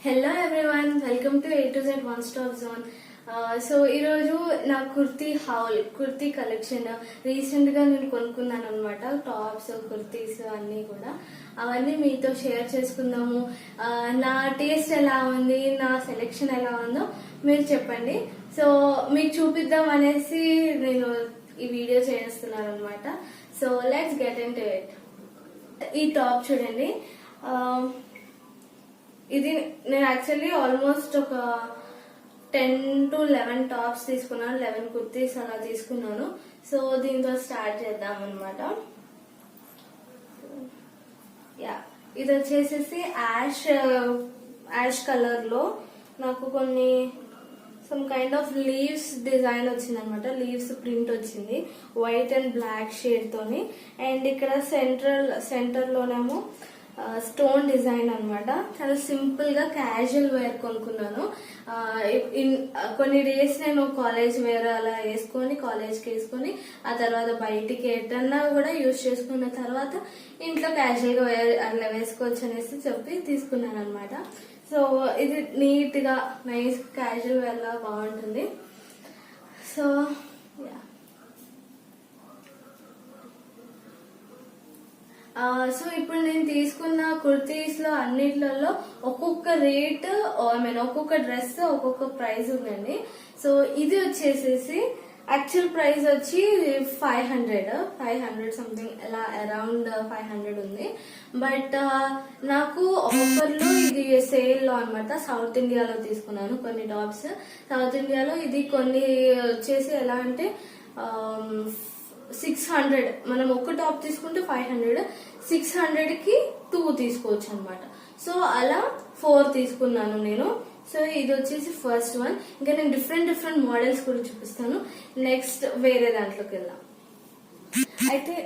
Hello everyone, welcome to A to Z one stop zone. So ఈరోజు నా kurti collection recent గా నేను కొనుక్కున్నాను అనమాట. టాప్స్, కుర్తీస్ అన్ని కూడా అవన్నీ మీతో షేర్ చేసుకుందాము. నా టేస్ట్ ఎలా ఉంది, నా సెలెక్షన్ ఎలా ఉందో మీరు చెప్పండి. సో మీకు చూపిద్దాం అనేసి నేను ఈ వీడియో చేస్తున్నాను అనమాట. So let's get into it. ఈ టాప్ చూడండి. ఇది నేను యాక్చువల్లీ ఆల్మోస్ట్ ఒక 10 to 11 టాప్స్ తీసుకున్నాను, 11 కుర్తీస్ అలా తీసుకున్నాను. సో దీంతో స్టార్ట్ చేద్దాం అనమాట. యా, ఇది వచ్చేసేసి యాష్ కలర్ లో నాకు కొన్ని some kind of leaves design వచ్చింది అనమాట. లీవ్స్ ప్రింట్ వచ్చింది వైట్ అండ్ బ్లాక్ షేడ్ తోని. అండ్ ఇక్కడ సెంటర్ లోనేమో స్టోన్ డిజైన్ అనమాట. చాలా సింపుల్ గా క్యాజువల్ వేర్ కొనుక్కున్నాను. కొన్ని డేస్ నేను కాలేజ్ వేర్ అలా వేసుకొని కాలేజ్కి వేసుకొని ఆ తర్వాత బయటికి ఎటన్నా కూడా యూజ్ చేసుకున్న తర్వాత ఇంట్లో క్యాజువల్ గా అట్లా వేసుకోవచ్చు అనేసి చెప్పి తీసుకున్నాను అనమాట. సో ఇది నీట్ గా నైస్ క్యాజువల్ వేర్ గా బాగుంటుంది. సో సో ఇప్పుడు నేను తీసుకున్న కుర్తీస్ లో అన్నిట్లలో ఒక్కొక్క రేట్ ఒక్కొక్క డ్రెస్ ఒక్కొక్క ప్రైస్ ఉందండి. సో ఇది వచ్చేసేసి యాక్చువల్ ప్రైస్ వచ్చి 500 సంథింగ్ అలా అరౌండ్ 500 ఉంది. బట్ నాకు ఆఫర్లో ఇది సేల్ లో అనమాట. సౌత్ ఇండియాలో తీసుకున్నాను కొన్ని టాప్స్. సౌత్ ఇండియాలో ఇది కొన్ని వచ్చేసి ఎలా అంటే 600, మనం ఒక టాప్ తీసుకుంటే 500, 600 కి 2 తీసుకోవచ్చు అనమాట. సో అలా 4 తీసుకున్నాను నేను. సో ఇది వచ్చేసి ఫస్ట్ వన్. ఇంకా నేను డిఫరెంట్ మోడల్స్ కూడా చూపిస్తాను. నెక్స్ట్ వేరే దాంట్లోకి వెళ్దాం. అయితే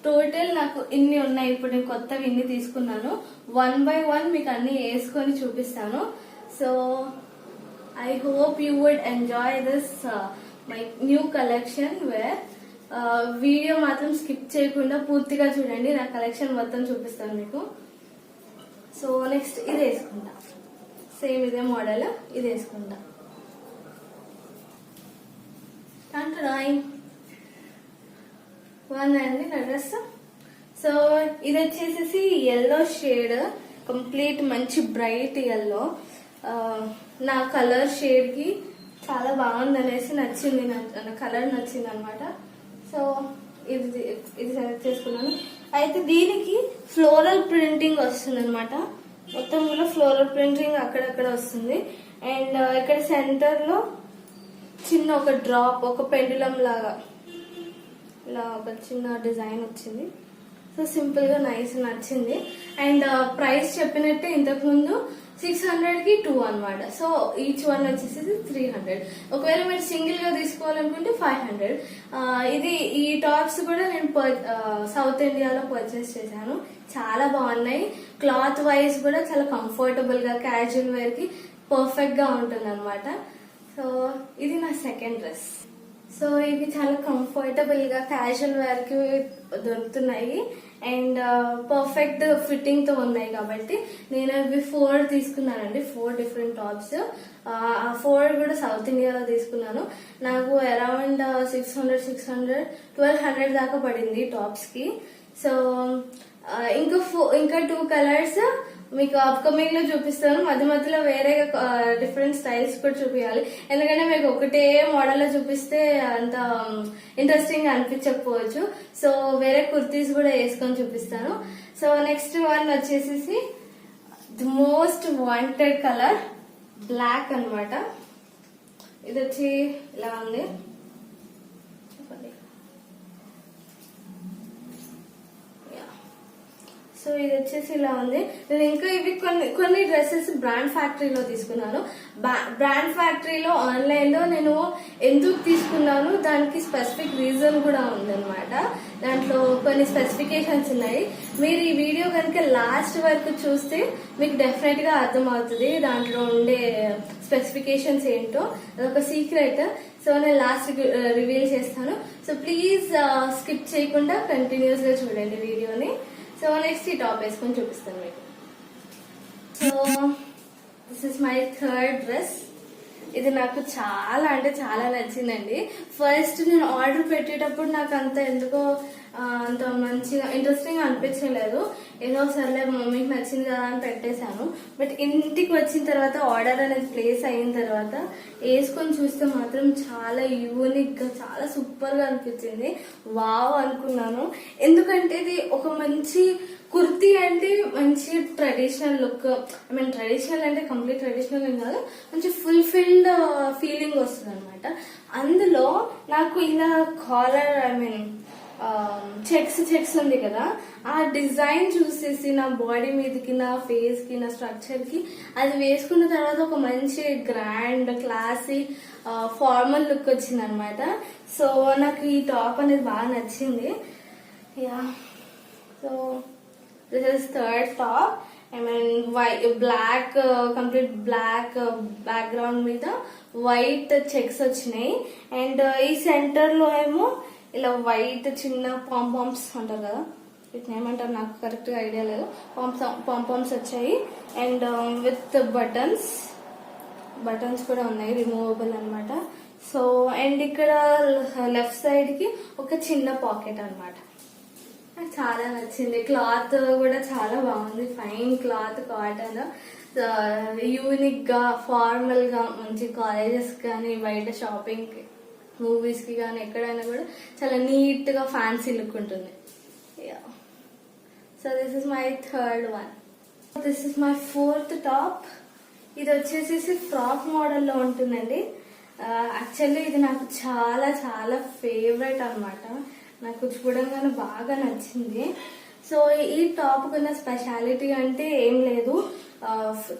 టోటల్ నాకు ఇన్ని ఉన్నాయి. ఇప్పుడు నేను కొత్తవి ఇన్ని తీసుకున్నాను. 1 by 1 మీకు అన్ని వేసుకొని చూపిస్తాను. So I hope you would enjoy this my new collection wear. Video మాత్రం స్కిప్ చేయకుండా పూర్తిగా చూడండి. నా కలెక్షన్ మొత్తం చూపిస్తాను మీకు. సో నెక్స్ట్ ఇది వేసుకుంటా. సేమ్ ఇదే మోడల్, ఇది వేసుకుంటా. బాగుందండి నా డ్రెస్. సో ఇది వచ్చేసేసి ఎల్లో షేడ్, కంప్లీట్ మంచి బ్రైట్ ఎల్లో. నా కలర్ షేడ్ కి చాలా బాగుంది అనేసి నచ్చింది, నా కలర్ నచ్చింది అనమాట. సో ఇది సెలెక్ట్ చేసుకున్నాను. అయితే దీనికి ఫ్లోరల్ ప్రింటింగ్ వస్తుంది అనమాట. మొత్తం కూడా ఫ్లోరల్ ప్రింటింగ్ అక్కడక్కడ వస్తుంది. అండ్ ఇక్కడ సెంటర్ లో చిన్న ఒక డ్రాప్, ఒక పెండులం లాగా ఇలా ఒక చిన్న డిజైన్ వచ్చింది. సో సింపుల్ గా నైస్ నచ్చింది. అండ్ ప్రైస్ చెప్పినట్టే ఇంతకు ముందు 600 కి 2 అనమాట. సో ఈచ్ వన్ వచ్చేసి 300. ఒకవేళ మీరు సింగిల్ గా తీసుకోవాలనుకుంటే 500. ఈ టాప్స్ కూడా నేను సౌత్ ఇండియాలో పర్చేస్ చేశాను. చాలా బాగున్నాయి. క్లాత్ వైజ్ కూడా చాలా కంఫర్టబుల్ గా క్యాజువల్ వేర్ కి పర్ఫెక్ట్ గా ఉంటుంది అనమాట. సో ఇది నా సెకండ్ డ్రెస్. సో ఇవి చాలా కంఫర్టబుల్ గా క్యాజువల్ వేర్ కి దొరుకుతున్నాయి అండ్ పర్ఫెక్ట్ ఫిట్టింగ్ తో ఉన్నాయి కాబట్టి నేను ఇవి 4 తీసుకున్నానండి. 4 డిఫరెంట్ టాప్స్. 4 కూడా సౌత్ ఇండియాలో తీసుకున్నాను. నాకు అరౌండ్ 600 1200 దాకా పడింది టాప్స్ కి. సో ఇంకా 2 కలర్స్ మీకు అప్కమింగ్ లో చూపిస్తాను. మధ్యలో వేరే డిఫరెంట్ స్టైల్స్ కూడా చూపించాలి. ఎందుకంటే మీకు ఒకటే మోడల్ లో చూపిస్తే అంత ఇంట్రెస్టింగ్ గా అనిపించకపోవచ్చు. సో వేరే కుర్తీస్ కూడా వేసుకొని చూపిస్తాను. సో నెక్స్ట్ వన్ వచ్చేసి the most wanted colour black అనమాట. ఇది వచ్చి ఇలా ఉంది. సో ఇది వచ్చేసి ఇలా ఉంది. నేను ఇంకా ఇవి కొన్ని డ్రెస్సెస్ బ్రాండ్ ఫ్యాక్టరీలో తీసుకున్నాను. బ్రాండ్ ఫ్యాక్టరీలో ఆన్లైన్ లో నేను ఎందుకు తీసుకున్నాను దానికి స్పెసిఫిక్ రీజన్ కూడా ఉందన్నమాట. దాంట్లో కొన్ని స్పెసిఫికేషన్స్ ఉన్నాయి. మీరు ఈ వీడియో కనుక లాస్ట్ వరకు చూస్తే మీకు డెఫినెట్ గా అర్థమవుతుంది దాంట్లో ఉండే స్పెసిఫికేషన్స్ ఏంటో. అదొక సీక్రెట్. సో నేను లాస్ట్ రివీల్ చేస్తాను. సో ప్లీజ్ స్కిప్ చేయకుండా కంటిన్యూస్ గా చూడండి వీడియోని. సో నెక్స్ట్ ఈ టాప్ వేసుకొని చూపిస్తాను మీకు. So this is my third dress. ఇది నాకు చాలా అంటే చాలా నచ్చిందండి. ఫస్ట్ నేను ఆర్డర్ పెట్టేటప్పుడు నాకు అంత ఎందుకో అంత మంచిగా ఇంట్రెస్టింగ్ అనిపించలేదు. ఏదో సర్లే మమ్మీకి నచ్చింది కదా అని పెట్టేశాను. బట్ ఇంటికి వచ్చిన తర్వాత ఆర్డర్ అనేది ప్లేస్ అయిన తర్వాత వేసుకొని చూస్తే మాత్రం చాలా యూనిక్ గా చాలా సూపర్ గా అనిపించింది. వావ్ అనుకున్నాను. ఎందుకంటే ఇది ఒక మంచి కుర్తీ అంటే మంచి traditional look. I mean traditional అంటే కంప్లీట్ ట్రెడిషనల్ ఏం కాదు, మంచి ఫుల్ఫిల్డ్ ఫీలింగ్ వస్తుంది అనమాట. అందులో నాకు ఇలా కాలర్ ఐ మీన్ చెక్స్ ఉంది కదా, ఆ డిజైన్ చూసేసి నా బాడీ మీదకి, నా ఫేస్ కి, నా స్ట్రక్చర్ కి అది వేసుకున్న తర్వాత ఒక మంచి గ్రాండ్ క్లాసీ ఫార్మల్ లుక్ వచ్చింది అనమాట. సో నాకు ఈ టాప్ అనేది బాగా నచ్చింది. Yeah, so this is third top. I mean black complete black background మీద వైట్ చెక్స్ వచ్చినాయి. అండ్ ఈ సెంటర్ లో ఏమో ఇలా వైట్ చిన్న పాంపామ్స్ అంటారు కదా, వీటిని ఏమంటారు నాకు కరెక్ట్ గా ఐడియా లేదు, పాంపామ్స్ వచ్చాయి. అండ్ విత్ బటన్స్ కూడా ఉన్నాయి, రిమూవబుల్ అనమాట. సో అండ్ ఇక్కడ లెఫ్ట్ సైడ్ కి ఒక చిన్న పాకెట్ అనమాట. నాకు చాలా నచ్చింది. క్లాత్ కూడా చాలా బాగుంది, ఫైన్ క్లాత్, కాటన్, యూనిక్ గా ఫార్మల్ గా మంచి కాలేజెస్ కానీ బయట షాపింగ్ కి మూవీస్ కి కానీ ఎక్కడైనా కూడా చాలా నీట్ గా ఫ్యాన్సీ లుక్ ఉంటుంది. So this is my third one. This is my fourth top. ఇది వచ్చేసి ఫ్రాక్ మోడల్లో ఉంటుందండి. యాక్చువల్లీ ఇది నాకు చాలా చాలా ఫేవరెట్ అనమాట. నాకు చూడంగానే బాగా నచ్చింది. సో ఈ టాప్ కున్న స్పెషాలిటీ అంటే ఏం లేదు,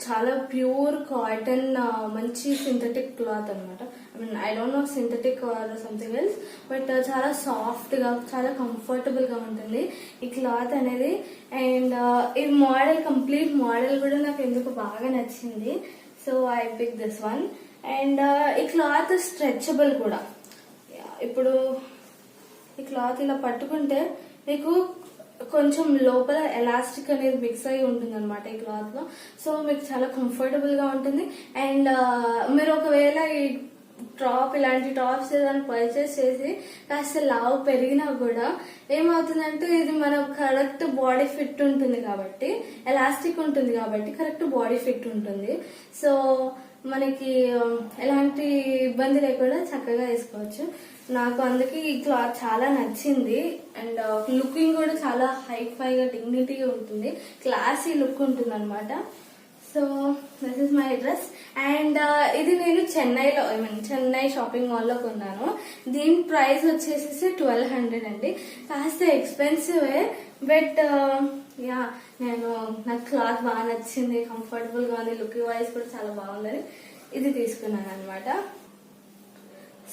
చాలా ప్యూర్ కాటన్, మంచి సింథటిక్ క్లాత్ అనమాట. I mean I don't know synthetic or something else, but చాలా సాఫ్ట్ గా చాలా కంఫర్టబుల్ గా ఉంటుంది ఈ క్లాత్ అనేది. అండ్ ఈ మోడల్ కంప్లీట్ మోడల్ కూడా నాకు ఎందుకు బాగా నచ్చింది. So I pick this one. And ఈ క్లాత్ స్ట్రెచబుల్ కూడా. ఇప్పుడు ఈ క్లాత్ ఇలా పట్టుకుంటే మీకు కొంచెం లోపల ఎలాస్టిక్ అనేది మిక్స్ అయి ఉంటుంది అనమాట ఈ క్లాత్ లో. సో మీకు చాలా కంఫర్టబుల్ గా ఉంటుంది. అండ్ మీరు ఒకవేళ ఈ టాప్ ఇలాంటి టాప్స్ ఏదైనా పర్చేస్ చేసి కాస్త లావు పెరిగినా కూడా ఏమవుతుందంటే ఇది మన కరెక్ట్ బాడీ ఫిట్ ఉంటుంది కాబట్టి, ఎలాస్టిక్ ఉంటుంది కాబట్టి కరెక్ట్ బాడీ ఫిట్ ఉంటుంది. సో మనకి ఎలాంటి ఇబ్బంది లేకుండా చక్కగా వేసుకోవచ్చు. నాకు అందుకే ఈ క్లాత్ చాలా నచ్చింది. అండ్ లుకింగ్ కూడా చాలా హైఫైగా డిగ్నిటీగా ఉంటుంది, క్లాసీ లుక్ ఉంటుంది అనమాట. So this is my dress. And ఇది నేను చెన్నైలో I mean Chennai shopping mall లో కొన్నాను. దీని ప్రైస్ వచ్చేసి 1200 అండి. కాస్త ఎక్స్పెన్సివే, బట్ యా నాకు క్లాత్ బాగా నచ్చింది, కంఫర్టబుల్ గా ఉంది, లుక్ వైజ్ కూడా చాలా బాగుందని ఇది తీసుకున్నాను అనమాట.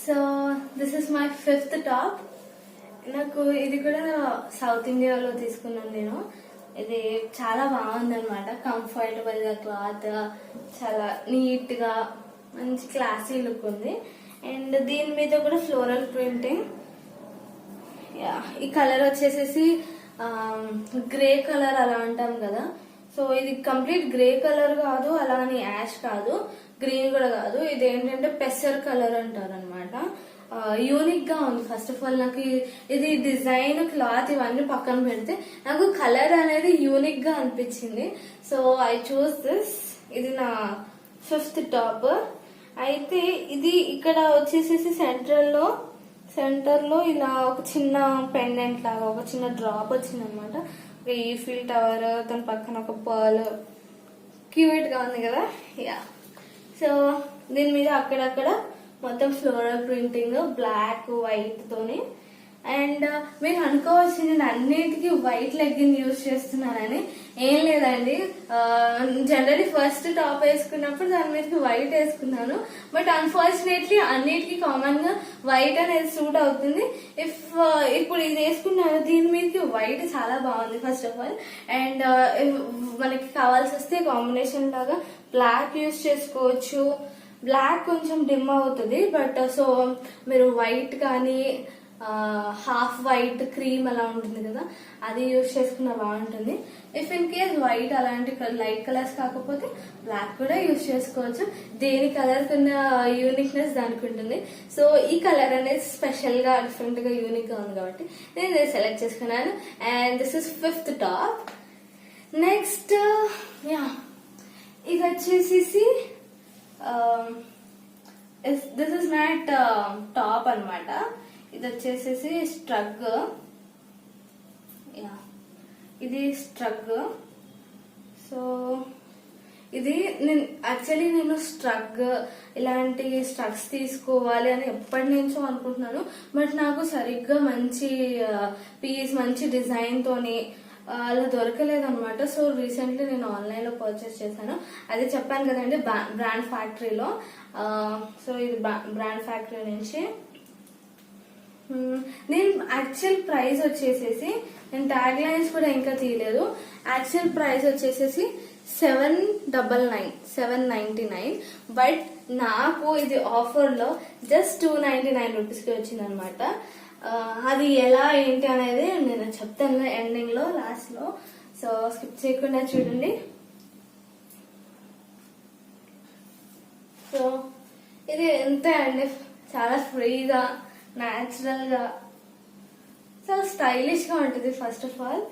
So this is my fifth top. నాకు ఇది కూడా సౌత్ ఇండియాలో తీసుకున్నాను నేను. ఇది చాలా బాగుంది అనమాట, కంఫర్టబుల్ గా క్లాత్ చాలా నీట్ గా మంచి క్లాసీ లుక్ ఉంది. అండ్ దీని మీద కూడా ఫ్లోరల్ ప్రింటింగ్. ఈ కలర్ వచ్చేసేసి గ్రే కలర్ అలా అంటాం కదా. సో ఇది కంప్లీట్ గ్రే కలర్ కాదు, అలా అని యాష్ కాదు, గ్రీన్ కూడా కాదు. ఇది ఏంటంటే పెసర్ కలర్ అంటారు అనమాట. యూనిక్ గా ఉంది. ఫస్ట్ ఆఫ్ ఆల్ నాకు ఇది డిజైన్, క్లాత్ ఇవన్నీ పక్కన పెడితే నాకు కలర్ అనేది యూనిక్ గా అనిపించింది. So I choose this. ఇది నా ఫిఫ్త్ టాప్. అయితే ఇది ఇక్కడ వచ్చేసేసి సెంటర్ లో ఇలా ఒక చిన్న పెండెంట్ లాగా ఒక చిన్న డ్రాప్ వచ్చింది అనమాట. ఈఫిల్ టవర్, దాని పక్కన ఒక పర్ల్, క్యూట్ గా ఉంది కదా. యా, సో దీని మీద అక్కడక్కడ మొత్తం ఫ్లోరల్ ప్రింటింగ్ బ్లాక్ వైట్ తోని. అండ్ మీరు అనుకోవచ్చు నేను అన్నిటికీ వైట్ లెగ్గిన్ యూజ్ చేస్తున్నానని. ఏం లేదండి, జనరలీ ఫస్ట్ టాప్ వేసుకున్నప్పుడు దాని మీదకి వైట్ వేసుకున్నాను. బట్ అన్ఫార్చునేట్లీ అన్నిటికీ కామన్ గా వైట్ అనేది సూట్ అవుతుంది. ఇప్పుడు ఇది వేసుకున్నాను, దీని మీదకి వైట్ చాలా బాగుంది ఫస్ట్ ఆఫ్ ఆల్. అండ్ మనకి కావాల్సి వస్తే కాంబినేషన్ లాగా బ్లాక్ యూజ్ చేసుకోవచ్చు. బ్లాక్ కొంచెం డిమ్ అవుతుంది, బట్ సో మీరు వైట్ కానీ హాఫ్ వైట్ క్రీమ్ అలా ఉంటుంది కదా, అది యూజ్ చేసుకున్న బాగుంటుంది. ఇఫ్ ఇన్ కేస్ వైట్ అలాంటి లైట్ కలర్స్ కాకపోతే బ్లాక్ కూడా యూజ్ చేసుకోవచ్చు. దేని కలర్ కున్న యూనిక్నెస్ దానికి ఉంటుంది. సో ఈ కలర్ అనేది స్పెషల్ గా డిఫరెంట్ గా యూనిక్ గా ఉంది కాబట్టి నేను ఇది సెలెక్ట్ చేసుకున్నాను. And this is 5th top. Next ఇది వచ్చేసి దిస్ ఇస్ నాట్ టాప్ అన్నమాట. ఇది వచ్చేసి స్ట్రగ్. ఇది స్ట్రగ్. సో ఇది నేను స్ట్రగ్ ఇలాంటి స్ట్రగ్స్ తీసుకోవాలి అని ఎప్పటి నుంచో అనుకుంటున్నాను. బట్ నాకు సరిగ్గా మంచి పీస్ మంచి డిజైన్ తోని అలా దొరకలేదు అనమాట. సో రీసెంట్లీ నేను ఆన్లైన్ లో పర్చేస్ చేశాను. అది చెప్పాను కదండి బ్రాండ్ ఫ్యాక్టరీలో. సో ఇది బ్రాండ్ ఫ్యాక్టరీ నుంచి. నేను యాక్చువల్ ప్రైస్ వచ్చేసేసి, నేను ట్యాగ్ లైన్స్ కూడా ఇంకా తీయలేదు. యాక్చువల్ ప్రైస్ వచ్చేసేసి 799. బట్ నాకు ఇది ఆఫర్ లో జస్ట్ 299 రూపీస్ కి వచ్చింది అనమాట. అది ఎలా ఏంటి అనేది నేను చెప్తాను ఎండింగ్ లో, లాస్ట్ లో. సో స్కిప్ చేయకుండా చూడండి. సో ఇది ఎంత అండి, చాలా ఫ్రీగా న్యాచురల్ గా చాలా స్టైలిష్ గా ఉంటుంది. ఫస్ట్ ఆఫ్ ఆల్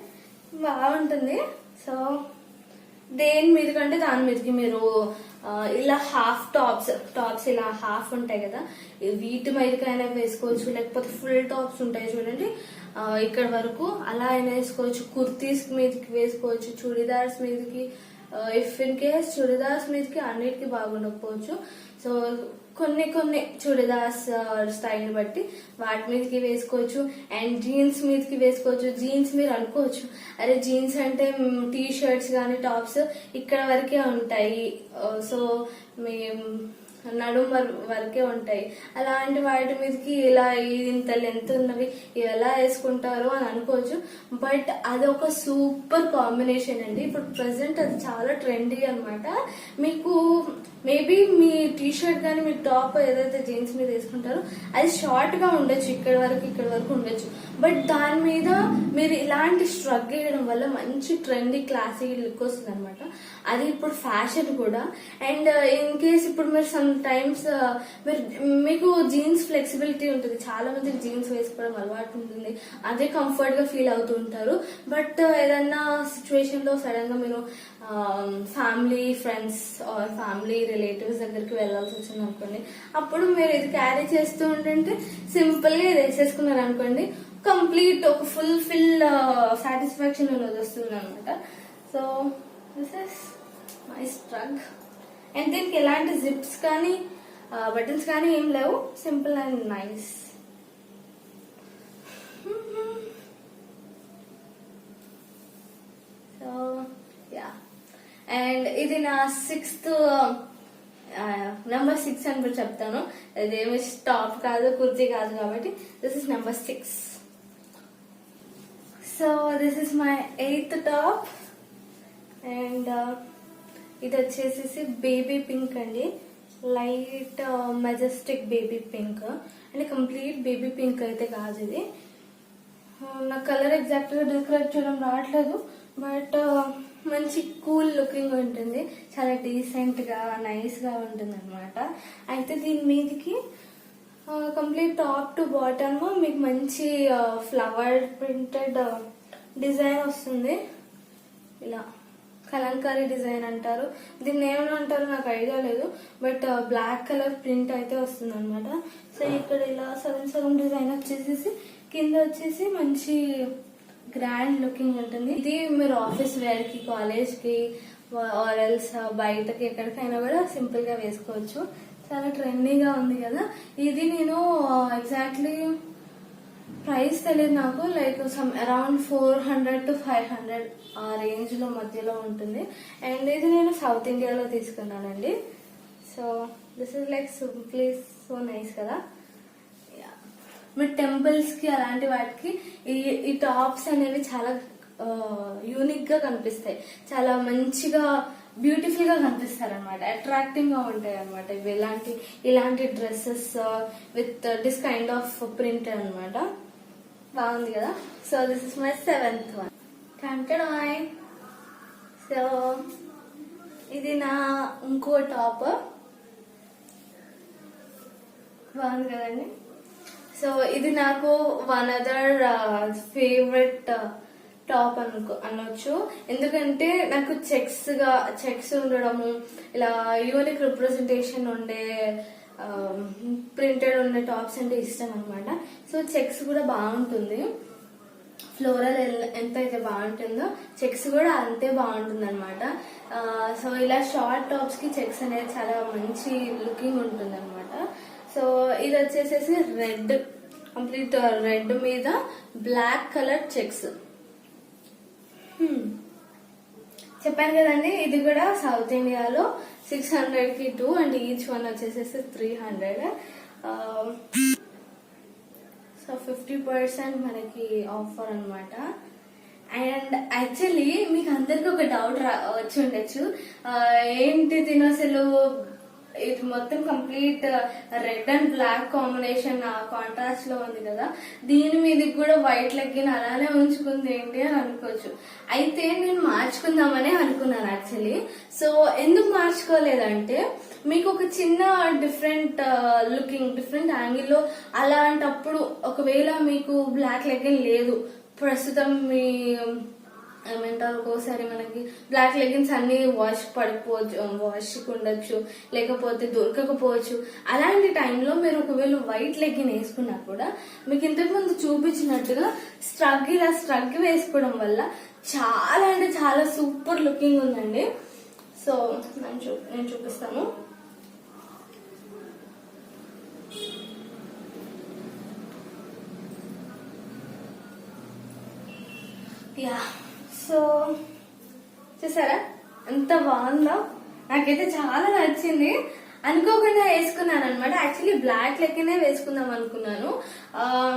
బాగుంటుంది. సో దేని మీద కంటే దాని మీదకి మీరు ఇలా హాఫ్ టాప్స్ ఇలా హాఫ్ ఉంటాయి కదా, వీటి మీదకైనా వేసుకోవచ్చు. లేకపోతే ఫుల్ టాప్స్ ఉంటాయి చూడండి ఇక్కడ వరకు, అలా అయినా వేసుకోవచ్చు. కుర్తీస్ మీదకి వేసుకోవచ్చు, చుడిదార్స్ మీదకి. ఇఫ్ ఇన్ కేస్ చుడిదార్స్ మీదకి అన్నిటికీ బాగుండకపోవచ్చు. సో కొన్ని చుడిదార్స్ స్టైల్ బట్టి వాటి మీదకి వేసుకోవచ్చు. అండ్ జీన్స్ మీదకి వేసుకోవచ్చు. జీన్స్ మీరు అనుకోవచ్చు, అరే జీన్స్ అంటే టీ షర్ట్స్ కానీ టాప్స్ ఇక్కడ వరకే ఉంటాయి, సో మీ నడుం వరకే ఉంటాయి, అలాంటి వాటి మీదకి ఇలా ఇంత లెంత్ ఉన్నవి ఎలా వేసుకుంటారు అని అనుకోవచ్చు. బట్ అది ఒక సూపర్ కాంబినేషన్ అండి. ఇప్పుడు ప్రెసెంట్ అది చాలా ట్రెండీ అనమాట. మీకు మేబీ మీ టీ షర్ట్ కానీ మీ టాప్ ఏదైతే జీన్స్ మీద వేసుకుంటారో అది షార్ట్ గా ఉండొచ్చు, ఇక్కడ వరకు ఉండొచ్చు. బట్ దాని మీద మీరు ఇలాంటి స్ట్రగ్ వేయడం వల్ల మంచి ట్రెండీ క్లాసిక్ లుక్ వస్తుంది అనమాట. అది ఇప్పుడు ఫ్యాషన్ కూడా. అండ్ ఇన్ కేస్ ఇప్పుడు మీరు సమ్ టైమ్స్ మీకు జీన్స్ ఫ్లెక్సిబిలిటీ ఉంటుంది, చాలా మందికి జీన్స్ వేసుకోవడం అలవాటు ఉంటుంది, అదే కంఫర్ట్ గా ఫీల్ అవుతూ ఉంటారు. బట్ ఏదన్నా సిచ్యువేషన్ లో సడన్ గా మీరు family friends or family relatives దగ్గరికి వెళ్లాల్సి వచ్చింది అనుకోండి, అప్పుడు మీరు ఇది క్యారీ చేస్తూ ఉంటుంటే సింపుల్ గా ఇది వేసేసుకున్నారు అనుకోండి, కంప్లీట్ ఒక ఫుల్ సాటిస్ఫాక్షన్ అనేది వస్తుంది అనమాట. So this is my స్ట్రగ్. And దీనికి ఎలాంటి జిప్స్ కానీ బటన్స్ కానీ ఏం లేవు, simple and nice. So yeah, and ఇది నా 6th నెంబర్ 6 అని కూడా చెప్తాను. ఇదేమి టాప్ కాదు, కుర్తీ కాదు కాబట్టి this is number 6. So this is my 8th top. And ఇది వచ్చేసి బేబీ పింక్ అండి, లైట్ మెజెస్టిక్ బేబీ పింక్. అంటే కంప్లీట్ బేబీ పింక్ అయితే కాదు ఇది. నా కలర్ ఎగ్జాక్ట్ గా డిస్క్రైబ్ చేయడం రావట్లేదు, బట్ మంచి కూల్ లుకింగ్ ఉంటుంది, చాలా డీసెంట్ గా నైస్ గా ఉంటుంది అనమాట. అయితే దీని మీదకి కంప్లీట్ టాప్ టు బాటమ్ మీకు మంచి ఫ్లవర్ ప్రింటెడ్ డిజైన్ వస్తుంది. ఇలా కలంకారీ డిజైన్ అంటారు దీన్ని, ఏమని అంటారు నాకు ఐడియా లేదు. బట్ బ్లాక్ కలర్ ప్రింట్ అయితే వస్తుంది అనమాట. సో ఇక్కడ ఇలా సగం డిజైన్ వచ్చేసి కింద వచ్చేసి మంచి గ్రాండ్ లుకింగ్ ఉంటుంది. ఇది మీరు ఆఫీస్ వేర్ కి, కాలేజ్ కి ఆర్ ఎల్స్ బయటకి ఎక్కడికైనా కూడా సింపుల్ గా వేసుకోవచ్చు. చాలా ట్రెండీగా ఉంది కదా. ఇది నేను ఎగ్జాక్ట్లీ ప్రైస్ తెలియదు నాకు, లైక్ సమ్ అరౌండ్ 400 to 500 ఆ రేంజ్ లో మధ్యలో ఉంటుంది. అండ్ ఇది నేను సౌత్ ఇండియాలో తీసుకున్నానండి. So this is like simply so nice కదా. మీ టెంపుల్స్ కి అలాంటి వాటికి ఈ టాప్స్ అనేవి చాలా యూనిక్ గా కనిపిస్తాయి, చాలా మంచిగా బ్యూటిఫుల్ గా కనిపిస్తారు అనమాట, అట్రాక్టివ్ గా ఉంటాయి అనమాట. ఇవి ఇలాంటి dresses with this kind of print అనమాట. బాగుంది కదా. So this is my 7th one. కంటడాయ్. సో ఇది నా ఇంకో టాప్. బాగుంది కదండి. సో ఇది నాకు వన్ అదర్ ఫేవరెట్ టాప్ అనొచ్చు. ఎందుకంటే నాకు చెక్స్ ఉండడము, ఇలా యూనిక్ రిప్రజెంటేషన్ ఉండే ప్రింటెడ్ ఉండే టాప్స్ అంటే ఇష్టం అనమాట. సో చెక్స్ కూడా బాగుంటుంది, ఫ్లోరల్ ఎంత అయితే బాగుంటుందో చెక్స్ కూడా అంతే బాగుంటుంది అనమాట. సో ఇలా షార్ట్ టాప్స్ కి చెక్స్ అనేది చాలా మంచి లుకింగ్ ఉంటుంది అనమాట. సో ఇది వచ్చేసేసి రెడ్, కంప్లీట్ రెడ్ మీద బ్లాక్ కలర్ చెక్స్. చెప్పాను కదండి, ఇది కూడా సౌత్ ఇండియాలో 600 కి 2 అండ్ ఈచ్ వన్ వచ్చేసేసి 300. సో 50% మనకి ఆఫర్ అనమాట. అండ్ యాక్చువల్లీ మీకు అందరికి ఒక డౌట్ వచ్చి ఉండొచ్చు, ఏంటి తిను అసలు ఇది మొత్తం complete red and black combination contrast లో ఉంది కదా, దీని మీదకి కూడా వైట్ లెగ్గిన్ అలానే ఉంచుకుంది ఏంటి అని అనుకోవచ్చు. అయితే నేను మార్చుకుందామని అనుకున్నాను యాక్చువల్లీ. సో ఎందుకు మార్చుకోలేదంటే, మీకు ఒక చిన్న డిఫరెంట్ లుకింగ్, డిఫరెంట్ యాంగిల్లో అలాంటప్పుడు ఒకవేళ మీకు బ్లాక్ లెగ్గిన్ లేదు ప్రస్తుతం, మీ ఏమంటారు ఒక్కోసారి మనకి బ్లాక్ లెగిన్స్ అన్ని వాష్ ఉండొచ్చు, లేకపోతే దొరకకపోవచ్చు. అలాంటి టైంలో మీరు ఒకవేళ వైట్ లెగిన్ వేసుకున్నా కూడా మీకు ఇంతకు ముందు చూపించినట్టుగా స్ట్రగ్ వేసుకోవడం వల్ల చాలా అంటే చాలా సూపర్ లుకింగ్ ఉందండి. సో నేను చూపిస్తాను. యా, సో చూసారా ఎంత బాగుందో, నాకైతే చాలా నచ్చింది. అనుకోకుండా వేసుకున్నాను అనమాట. యాక్చువల్లీ బ్లాక్ లెక్కనే వేసుకుందాం అనుకున్నాను,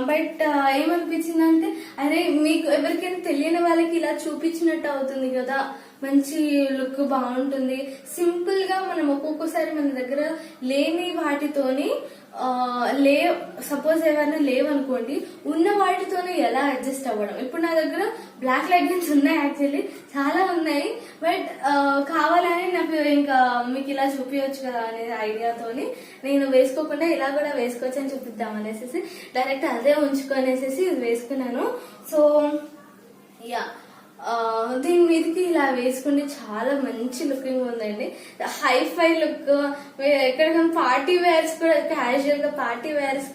బట్ ఏమనిపించిందంటే, అరే మీకు ఎవరికైనా తెలియని వాళ్ళకి ఇలా చూపించినట్టు అవుతుంది కదా, మంచి లుక్ బాగుంటుంది. సింపుల్ గా మనం ఒక్కొక్కసారి మన దగ్గర లేని వాటితోని సపోజ్ ఏమైనా లేవనుకోండి, ఉన్న వాటితోనే ఎలా అడ్జస్ట్ అవ్వడం. ఇప్పుడు నా దగ్గర బ్లాక్ లెగ్గిన్స్ ఉన్నాయి, యాక్చువల్లీ చాలా ఉన్నాయి, బట్ కావాలని నాకు ఇంకా మీకు ఇలా చూపించవచ్చు కదా అనే ఐడియాతోని నేను వేసుకోకుండా ఇలా కూడా వేసుకోవచ్చు అని చూపిద్దాం అనేసి డైరెక్ట్ అదే ఉంచుకొనేసి ఇది వేసుకున్నాను. సో యా, దీని మీదకి ఇలా వేసుకుంటే చాలా మంచి లుకింగ్ ఉందండి. హైఫై లుక్, ఎక్కడికైనా పార్టీ వేర్స్ కూడా, క్యాజువల్ గా పార్టీ వేర్స్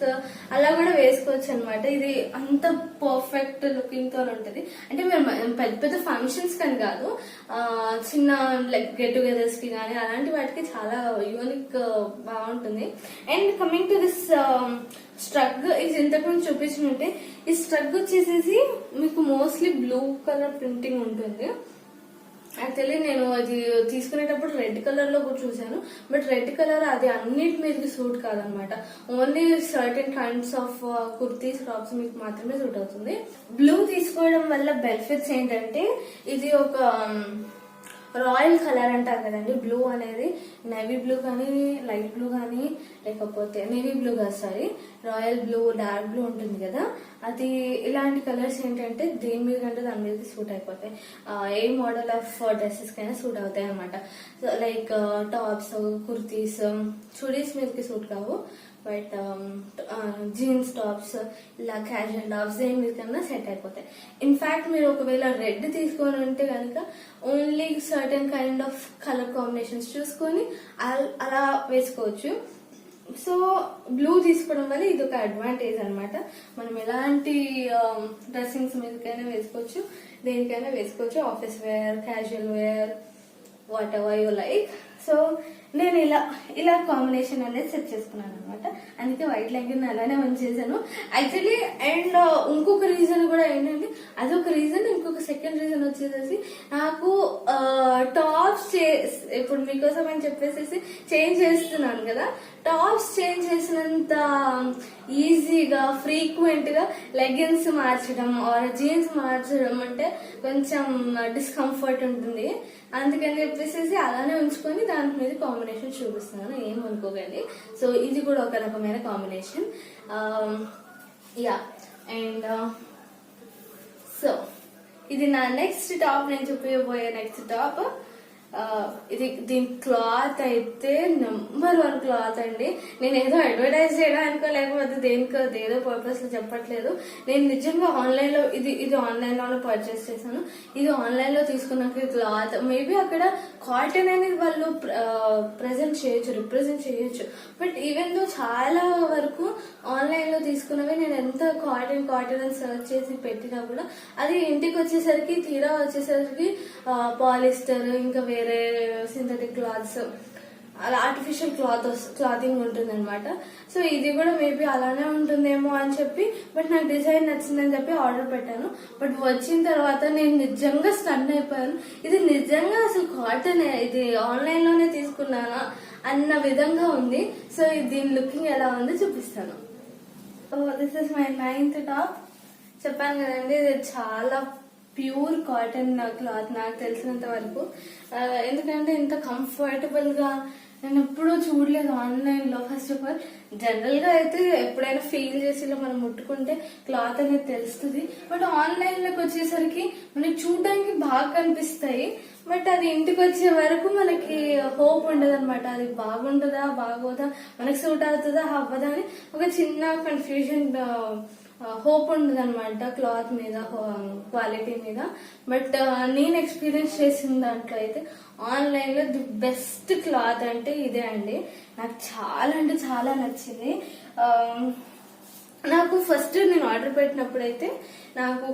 అలా కూడా వేసుకోవచ్చు అనమాట. ఇది అంత పర్ఫెక్ట్ లుకింగ్ తో ఉంటది. అంటే మీరు పెద్ద పెద్ద ఫంక్షన్స్ కానీ కాదు, చిన్న లైక్ గెట్ టుగెదర్స్ కి కానీ అలాంటి వాటికి చాలా యూనిక్ బాగుంటుంది. అండ్ కమింగ్ టు దిస్ స్ట్రగ్, ఇది ఇంతకుముందు చూపించినట్టే ఈ స్ట్రగ్ వచ్చేసేసి మీకు మోస్ట్లీ బ్లూ కలర్ ప్రింటింగ్ ఉంటుంది. యాక్చువల్లీ నేను అది తీసుకునేటప్పుడు రెడ్ కలర్ లో కూడా చూసాను, బట్ రెడ్ కలర్ అది అన్నిటి మీదకి సూట్ కాదనమాట. Only certain kinds of kurtis, tops మీకు మాత్రమే సూట్ అవుతుంది. బ్లూ తీసుకోవడం వల్ల బెనిఫిట్స్ ఏంటంటే, ఇది ఒక రాయల్ కలర్ అంటారు కదండి. బ్లూ అనేది నేవీ బ్లూ కానీ, లైట్ బ్లూ కానీ, లేకపోతే నేవీ బ్లూ కాదు sorry, royal blue, dark blue ఉంటుంది కదా, అది ఇలాంటి కలర్స్ ఏంటంటే దేని మీద కంటే దాని మీద సూట్ అయిపోతాయి. ఏ మోడల్ ఆఫ్ డ్రెస్సెస్ కైనా సూట్ అవుతాయి అనమాట. లైక్ టాప్స్, కుర్తీస్, చుడీస్ మీదకి సూట్ కావు, బట్ జీన్స్ టాప్స్, ఇలా క్యాజువల్ టాప్స్ దేని మీద కన్నా సెట్ అయిపోతాయి. ఇన్ఫాక్ట్ మీరు ఒకవేళ రెడ్ తీసుకొని ఉంటే కనుక only certain kind of colour combinations చూసుకొని అలా వేసుకోవచ్చు. సో బ్లూ తీసుకోవడం వల్ల ఇది ఒక అడ్వాంటేజ్ అనమాట. మనం ఎలాంటి డ్రెస్సింగ్స్ మీదకైనా వేసుకోవచ్చు, దేనికైనా వేసుకోవచ్చు, office wear, casual wear, whatever you like. So నేను ఇలా కాంబినేషన్ అనేది సెట్ చేసుకున్నాను అనమాట. అందుకే వైట్ లెగ్గిన్ అలానే ఉంచేసాను యాక్చువల్లీ. అండ్ ఇంకొక రీజన్ కూడా ఏంటంటే, అదొక రీజన్. ఇంకొక సెకండ్ రీజన్ వచ్చేసేసి, నాకు టాప్స్ ఇప్పుడు మీకోసం అని చెప్పేసి చేంజ్ చేస్తున్నాను కదా. టాప్స్ చేంజ్ చేసినంత ఈజీగా ఫ్రీక్వెంట్ గా లెగిన్స్ మార్చడం ఆర్ జీన్స్ మార్చడం అంటే కొంచెం డిస్కంఫర్ట్ ఉంటుంది. అందుకని చెప్పేసి అలానే ఉంచుకొని దాని మీద కాంబినేషన్ చూపిస్తున్నాను, ఏమనుకోకండి. సో ఇది కూడా ఒక రకమైన కాంబినేషన్. యా, అండ్ సో ఇది నా నెక్స్ట్ టాప్, నేను చూపించబోయే నెక్స్ట్ టాప్. ఇది దీని క్లాత్ అయితే నెంబర్ 1 క్లాత్ అండి. నేను ఏదో అడ్వర్టైజ్ చేయడానికో లేకపోతే దేనికో ఏదో పర్పస్ లో చెప్పట్లేదు. నేను నిజంగా ఆన్లైన్ లో ఇది ఆన్లైన్ లోనే పర్చేస్ చేశాను. ఇది ఆన్లైన్ లో తీసుకున్న క్లాత్ మేబీ అక్కడ కాటన్ అనేది వాళ్ళు రిప్రజెంట్ చేయొచ్చు. బట్ ఈవెన్ దో చాలా వరకు ఆన్లైన్ లో తీసుకున్నవి నేను ఎంత కాటన్ అని సర్చ్ చేసి పెట్టినా కూడా అది ఇంటికి వచ్చేసరికి తీరా వచ్చేసరికి పాలిస్టర్ ఇంకా వేరే సింథటిక్ క్లాత్స్ అలా ఆర్టిఫిషియల్ క్లాతింగ్ ఉంటుంది అనమాట. సో ఇది కూడా మేబీ అలానే ఉంటుందేమో అని చెప్పి, బట్ నాకు డిజైన్ నచ్చిందని చెప్పి ఆర్డర్ పెట్టాను. బట్ వచ్చిన తర్వాత నేను నిజంగా స్టన్ అయిపోయాను. ఇది నిజంగా అసలు కాటన్, ఇది ఆన్లైన్ లోనే తీసుకున్నానా అన్న విధంగా ఉంది. సో దీని లుకింగ్ ఎలా ఉందో చూపిస్తాను. This is my 9th top. చెప్పాను కదండి, ఇది చాలా ప్యూర్ కాటన్ క్లాత్ నాకు తెలిసినంత వరకు. ఎందుకంటే ఇంత కంఫర్టబుల్ గా నేను ఎప్పుడూ చూడలేదు ఆన్లైన్ లో. ఫస్ట్ ఆఫ్ ఆల్ జనరల్ గా అయితే ఎప్పుడైనా ఫీల్ చేసి మనం ముట్టుకుంటే క్లాత్ అనేది తెలుస్తుంది. బట్ ఆన్లైన్ లోకి వచ్చేసరికి మనకి చూడడానికి బాగా కనిపిస్తాయి, బట్ అది ఇంటికి వచ్చే వరకు మనకి హోప్ ఉండదు అనమాట. అది బాగుంటుందా బాగోదా, మనకి సూట్ అవుతుందా అవ్వదా అని ఒక చిన్న కన్ఫ్యూజన్, హోప్ ఉండదు అనమాట క్లాత్ మీద, క్వాలిటీ మీద. బట్ నేను ఎక్స్పీరియన్స్ చేసిన దాంట్లో అయితే ఆన్లైన్ లో ది బెస్ట్ క్లాత్ అంటే ఇదే అండి. నాకు చాలా అంటే చాలా నచ్చింది. నాకు ఫస్ట్ నేను ఆర్డర్ పెట్టినప్పుడు అయితే నాకు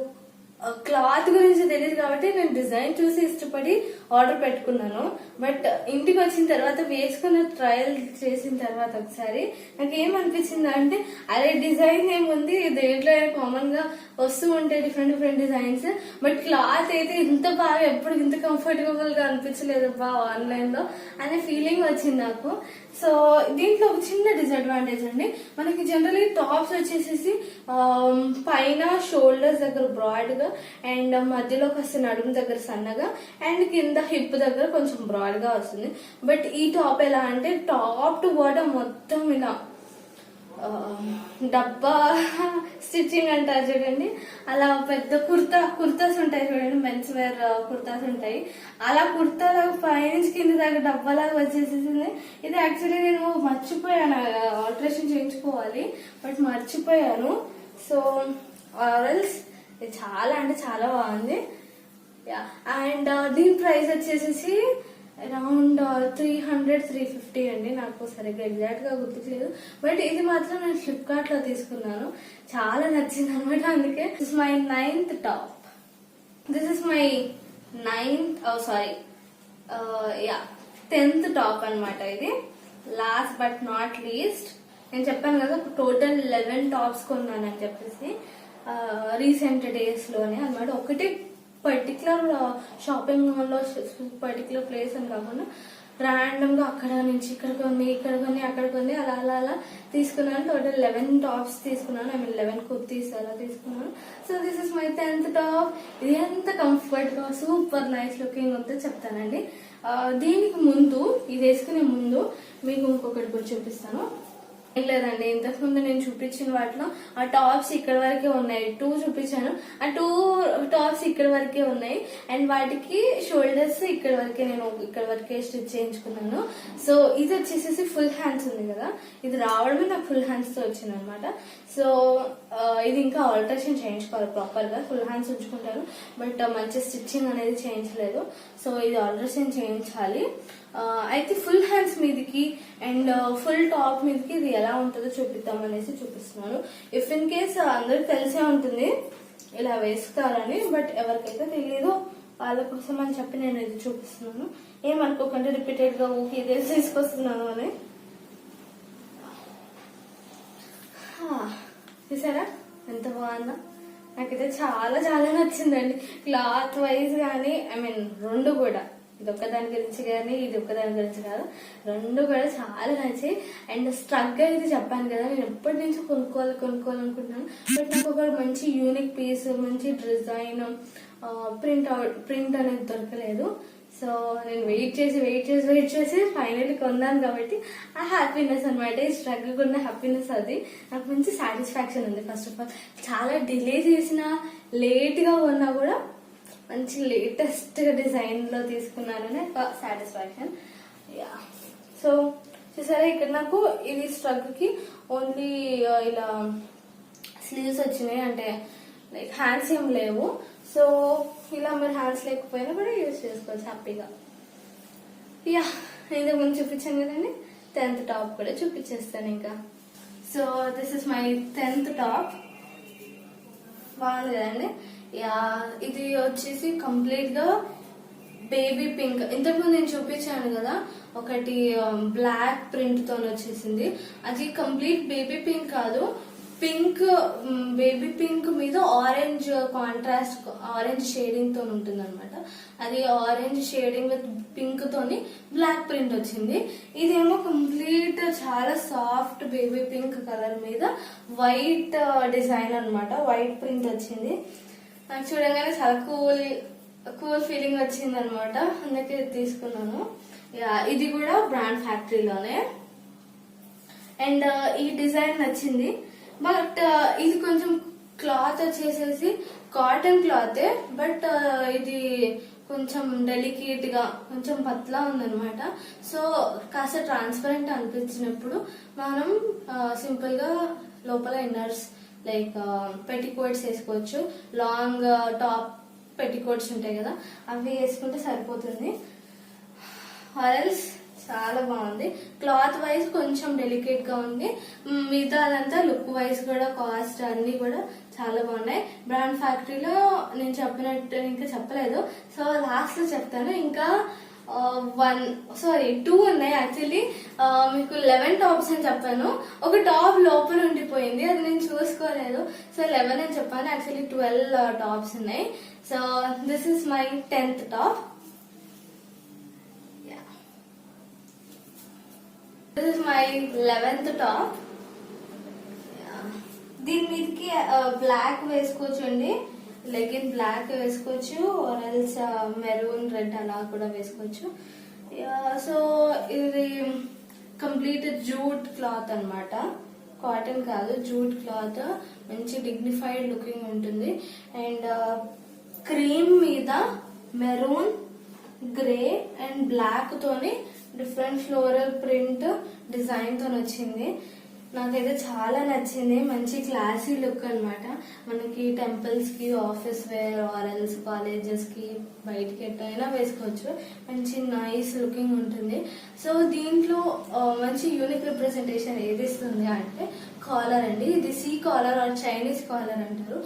క్లాత్ గురించి తెలియదు కాబట్టి నేను డిజైన్ చూసి ఇష్టపడి ఆర్డర్ పెట్టుకున్నాను. బట్ ఇంటికి వచ్చిన తర్వాత వేసుకున్న ట్రయల్ చేసిన తర్వాత ఒకసారి నాకు ఏమనిపించింది అంటే, అదే డిజైన్ ఏముంది దేంట్లో కామన్ గా వస్తూ ఉంటాయి డిఫరెంట్ డిజైన్స్, బట్ క్లాత్ అయితే ఇంత బాగా ఎప్పుడు ఇంత కంఫర్టబుల్ గా అనిపించలేదు బా ఆన్లైన్ లో అనే ఫీలింగ్ వచ్చింది నాకు. సో దీంట్లో ఒక చిన్న డిసడ్వాంటేజ్ అండి, మనకి జనరల్లీ టాప్స్ వచ్చేసేసి పైన షోల్డర్స్ దగ్గర బ్రాడ్ గా అండ్ మధ్యలో కాస్త నడుము దగ్గర సన్నగా అండ్ కింద హిప్ దగ్గర కొంచెం బ్రాడ్ గా వస్తుంది. బట్ ఈ టాప్ ఎలా అంటే టాప్ టు బాటమ్ మొత్తం ఇలా డబ్బా స్టిచ్చింగ్ అంటారు చూడండి, అలా పెద్ద కుర్తాస్ ఉంటాయి చూడండి, మెన్స్ వేర్ కుర్తాస్ ఉంటాయి, అలా కుర్తాలా పైనుంచి కింద దాకా డబ్బాలాగా వచ్చేసేసింది. ఇది యాక్చువల్లీ నేను మర్చిపోయాను ఆల్టరేషన్ చేయించుకోవాలి, బట్ మర్చిపోయాను. సో ఆర్ఎల్స్ ఇది చాలా అంటే చాలా బాగుంది. అండ్ దీని ప్రైస్ వచ్చేసేసి అరౌండ్ 300-350 అండి. నాకు సరిగ్గా ఎగ్జాక్ట్ గా గుర్తులేదు, బట్ ఇది మాత్రం నేను ఫ్లిప్కార్ట్ లో తీసుకున్నాను. చాలా నచ్చింది అనమాట. అందుకే this my 9th top. This is my 10th top అనమాట. ఇది లాస్ట్ బట్ నాట్ లీస్ట్. నేను చెప్పాను కదా టోటల్ 11 టాప్స్ కొన్నానని చెప్పేసి రీసెంట్ డేస్ లోనే అనమాట. ఒకటి పర్టికులర్ షాపింగ్ మాల్ లో పర్టికులర్ ప్లేస్ అని కాకుండా ర్యాండమ్ గా అక్కడ నుంచి ఇక్కడ కొన్ని అక్కడ కొన్ని అలా తీసుకున్నాను. టోటల్ 11 టాప్స్ తీసుకున్నాను. 11 కుర్తీస్ అలా తీసుకున్నాను. So this is my 10th top. ఇది ఎంత కంఫర్ట్ గా సూపర్ నైస్ లుకింగ్ ఉందో చెప్తానండి. దీనికి ముందు, ఇది వేసుకునే ముందు మీకు ఇంకొకటి కూడా చూపిస్తాను. ఏం లేదండి, ఇంతకుముందు నేను చూపించిన వాటిలో ఆ టాప్స్ ఇక్కడ వరకే ఉన్నాయి. 2 చూపించాను, ఆ 2 టాప్స్ ఇక్కడ వరకే ఉన్నాయి అండ్ వాటికి షోల్డర్స్ ఇక్కడ వరకే స్టిచ్ చేయించుకున్నాను. సో ఇది వచ్చేసేసి ఫుల్ హ్యాండ్స్ ఉంది కదా, ఇది రావడమే నాకు ఫుల్ హ్యాండ్స్ తో వచ్చింది అనమాట. సో ఇది ఇంకా ఆల్టరేషన్ చేయించుకోవాలి ప్రాపర్ గా. ఫుల్ హ్యాండ్స్ ఉంచుకుంటాను బట్ మంచి స్టిచ్చింగ్ అనేది చేయించలేదు. సో ఇది ఆల్టరేషన్ చేయించాలి. అయితే ఫుల్ హ్యాండ్స్ మీదకి అండ్ ఫుల్ టాప్ మీదకి ఇది ఎలా ఉంటుందో చూపిద్దాం అనేసి చూపిస్తున్నాను. ఇఫ్ ఇన్ కేస్ అందరికి తెలిసే ఉంటుంది ఇలా వేసుకోవాలని, బట్ ఎవరికైతే తెలియదో వాళ్ళ కోసం అని చెప్పి నేను ఇది చూపిస్తున్నాను. ఏమనుకోకుండా రిపీటెడ్ గా ఊకి ఇదే తీసుకొస్తున్నాను అని. చూసారా ఎంత బాగుందా? నాకైతే చాలా చాలా నచ్చిందండి. క్లాత్ వైజ్ కానీ, ఐ మీన్ రెండు కూడా ఇది ఒక్కదాని గురించి కానీ ఇది ఒక్కదాని గురించి కాదు, రెండు కూడా చాలా నచ్చాయి. అండ్ స్ట్రగ్ అయితే చెప్పాను కదా, నేను ఎప్పటి నుంచి కొనుక్కోవాలనుకుంటున్నాను. బట్ నాకు ఒక మంచి యూనిక్ పీస్, మంచి డిజైన్, ప్రింట్ అనేది దొరకలేదు. సో నేను వెయిట్ చేసి ఫైనల్లీ కొన్నాను. కాబట్టి ఆ హ్యాపీనెస్ అనమాట, ఈ స్ట్రగుల్ ఉన్న హ్యాపీనెస్, అది నాకు మంచి సాటిస్ఫాక్షన్ ఉంది. ఫస్ట్ ఆఫ్ ఆల్ చాలా డిలే చేసిన, లేట్ గా ఉన్నా కూడా మంచి లేటెస్ట్ డిజైన్ లో తీసుకున్నాననే సాటిస్ఫాక్షన్. యా, సో చూసారా ఇక్కడ నాకు ఇది స్ట్రగ్ కి ఓన్లీ ఇలా స్లీవ్స్ వచ్చినాయి, అంటే లైక్ హ్యాండ్స్ ఏం లేవు. సో ఇలా మీరు హ్యాండ్స్ లేకపోయినా కూడా యూజ్ చేసుకోవచ్చు హ్యాపీగా. యా, ఇంతకు ముందు చూపించాను కదండి, 10th టాప్ కూడా చూపించేస్తాను ఇంకా. So this is my 10th top. బాగుంది కదండి. యా, ఇది వచ్చేసి కంప్లీట్ గా బేబీ పింక్. ఇంతకుముందు నేను చూపించాను కదా ఒకటి బ్లాక్ ప్రింట్ తో వచ్చేసింది, అది కంప్లీట్ బేబీ పింక్ కాదు, పింక్, బేబీ పింక్ మీద ఆరెంజ్ కాంట్రాస్ట్, ఆరెంజ్ షేడింగ్ తో ఉంటుంది అనమాట. అది ఆరెంజ్ షేడింగ్ విత్ పింక్ తోని బ్లాక్ ప్రింట్ వచ్చింది. ఇదేమో కంప్లీట్ చాలా సాఫ్ట్ బేబీ పింక్ కలర్ మీద వైట్ డిజైన్ అనమాట, వైట్ ప్రింట్ వచ్చింది. నాకు చూడగానే చాలా కూల్ ఫీలింగ్ వచ్చింది అనమాట, అందుకే తీసుకున్నాను. ఇది కూడా బ్రాండ్ ఫ్యాక్టరీలోనే. అండ్ ఈ డిజైన్ నచ్చింది. బట్ ఇది కొంచెం క్లాత్ వచ్చేసేసి కాటన్ క్లాతే, బట్ ఇది కొంచెం డెలికేట్ గా కొంచెం పత్లా ఉందనమాట. సో కాస్త ట్రాన్స్పరెంట్ అనిపించినప్పుడు మనం సింపుల్ గా లోపల ఇన్నర్స్ లైక్ పెట్టికోట్స్ వేసుకోవచ్చు. లాంగ్ టాప్ పెట్టికోట్స్ ఉంటాయి కదా, అవి వేసుకుంటే సరిపోతుంది. ఆరెల్స్ చాలా బాగుంది. క్లాత్ వైజ్ కొంచెం డెలికేట్ గా ఉంది, మిగతా అదంతా లుక్ వైజ్ కూడా, కాస్ట్ అన్ని కూడా చాలా బాగున్నాయి. బ్రాండ్ ఫ్యాక్టరీలో నేను చెప్పినట్టు ఇంకా చెప్పలేదు, సో లాస్ట్ లో చెప్తాను. ఇంకా 2 ఉన్నాయి యాక్చువల్లీ. మీకు 11 టాప్స్ అని చెప్పాను, ఒక టాప్ లోపల ఉండిపోయింది, అది నేను చూసుకోలేదు. సో 11 అని చెప్పాను, యాక్చువల్లీ 12 టాప్స్ ఉన్నాయి. So this is my 10th top. This is my 11th top. దీని మీదకి బ్లాక్ వేసుకోవచ్చు అండి, లెగిన్ బ్లాక్ వేసుకోవచ్చు, ఆరెల్స్ మెరూన్ రెడ్ అలా కూడా వేసుకోవచ్చు. సో ఇది కంప్లీట్ జూట్ క్లాత్ అన్నమాట, కాటన్ కాదు, జూట్ క్లాత్. మంచి డిగ్నిఫైడ్ లుకింగ్ ఉంటుంది. అండ్ క్రీమ్ మీద మెరూన్, గ్రే అండ్ బ్లాక్ తోని డిఫరెంట్ ఫ్లోరల్ ప్రింట్ డిజైన్ తో వచ్చింది. నాకైతే చాలా నచ్చింది. మంచి క్లాసీ లుక్ అన్నమాట. మనకి టెంపుల్స్ కి, ఆఫీస్ వేర్, ఆరెల్స్ కాలేజెస్ కి, బయటికి ఎట్టయినా వేసుకోవచ్చు. మంచి నైస్ లుకింగ్ ఉంటుంది. సో దీంట్లో మంచి యూనిక్ రిప్రజెంటేషన్ ఏది ఇస్తుంది అంటే కాలర్ అండి. ఇది C collar or Chinese collar అంటారు.